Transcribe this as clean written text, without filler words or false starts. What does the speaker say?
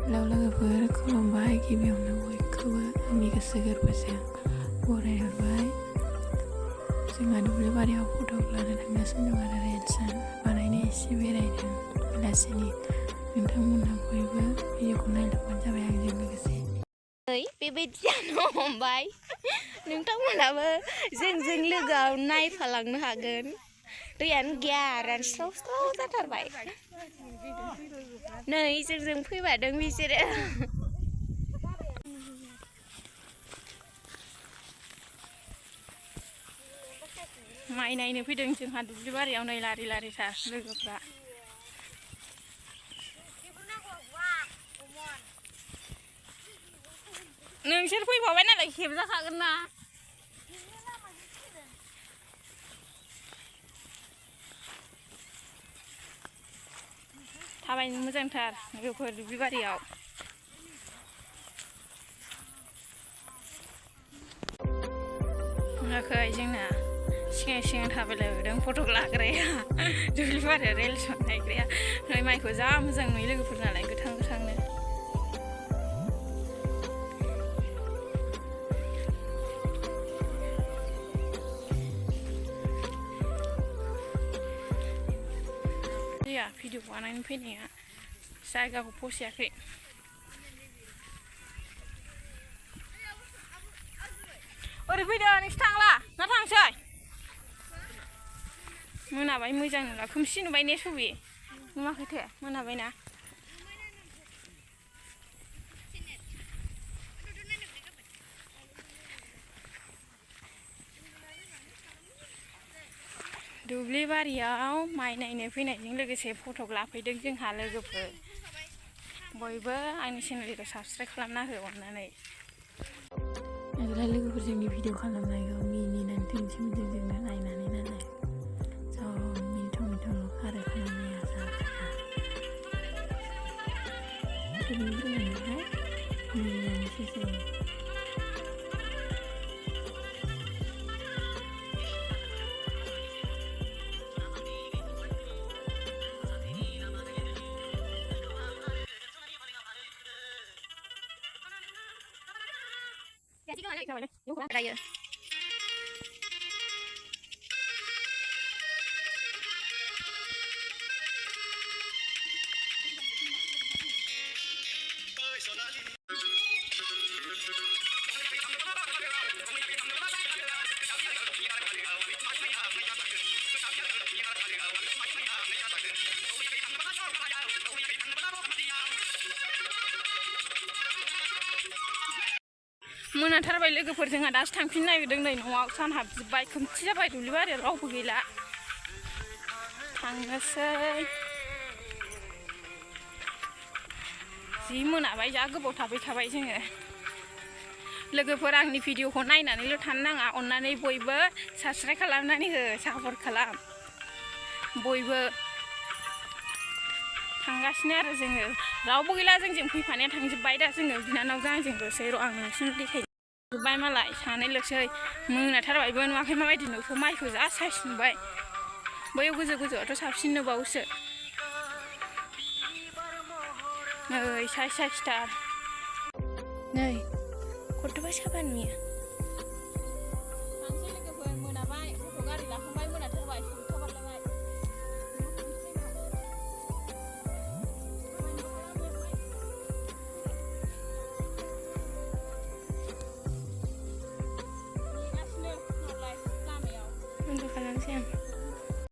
Lâu लोगोफोर खुलुमबाय गिबियावनो बयखौबो आंनि गोसो गोरबोजों बरायहरबाय। जोंहा दुब्लि बारियाव फट' लानो थांगासिनो दं आरो रिल्स बानायनो एसे बेरायदों बेलासिनि। नोंथांमोनहा बयबो भिडिअखौ नायलांबानो जाबाय आंजों लोगोसे। बेबायदि जानो हमबाय नोंथांमोनाबो जोंजों लोगोआव नायफालांनो हागोन। दैयानो गैया रानस्राव स्राव जाथारबाय। नै जोंजों फैबादों बिसोरो। माइ नायनो फैदों जोंहा दुब्लि बारियाव नै लारि लारिथार लोगोफ्रा। नोंसोर फैबावबाय नालाय खेबजाखागोन ना। थाबायनो मोजांथार लोगोफोर दुब्लि बारियाव। नुवाखै जोंना सिगां सिगां थाबायलायबोदों फट' लाग्राया दुब्लि बारियाव रिल्स बानायग्राया। नै माइखौ जा मोजां नुयो लोगोफोर नालाय गोथां गोथांनो। भिडिअ बानायनो फैनाया जायगाखौ फसायाखै। ओरै फैदो नोंसोर थांला ना थांसै? मोनाबाय मोजां नुला खोमसि नुबाय ने सबि नुवाखैथे मोनाबायना। दुब्लि बारियाव माइ नायनो फैनायजों लोगोसे फट' लाफैदों जोंहा लोगोफोर। बयबो आंनि चेनेलखौ साबसक्राइब खालामना हो अननानै। लोगोफोर जोंनि भिडिअ खालामनायखौ मिनिनानै दिन्थिमोनदों जोंनो नायनानै नालाय। ज' मिनिथाव आरो खालामनाया मिनिनानैसो जायो। Raya. मोनाथारबाय लोगोफोर जोंहा दासो थांफिननो नागिरदों नै न'आव सान हाबजोब्बाय खोमसि जाबाय दुब्लि बारियाव रावबो गैला। थांनोसै जि मोनाबाय जा गोबाव थाबाय जोङो। लोगोफोर आंनि भिडिअखौ नायनानैल' थानो नाङा अननानै बयबो साबस्क्राइब खालामनानै हो सापर्ट खालाम। बयबो थांगासिनो आरो जोङो रावबो गैला जोंजों फैफानाया थांजोब्बाय दा जोङो बिनानावजों आंजोंल'सै र' आं नोंसिनो देखायजोब्बाय मालाय सानैल'सै। मोनाथारबायबो नुवाखै माबायदि नुखो माइखौ जा साइस नुबाय। बैयाव गोजौआथ' साबसिन नुबावोसो। नै साइस साइसथार नै खथ'बा साफा नुयो।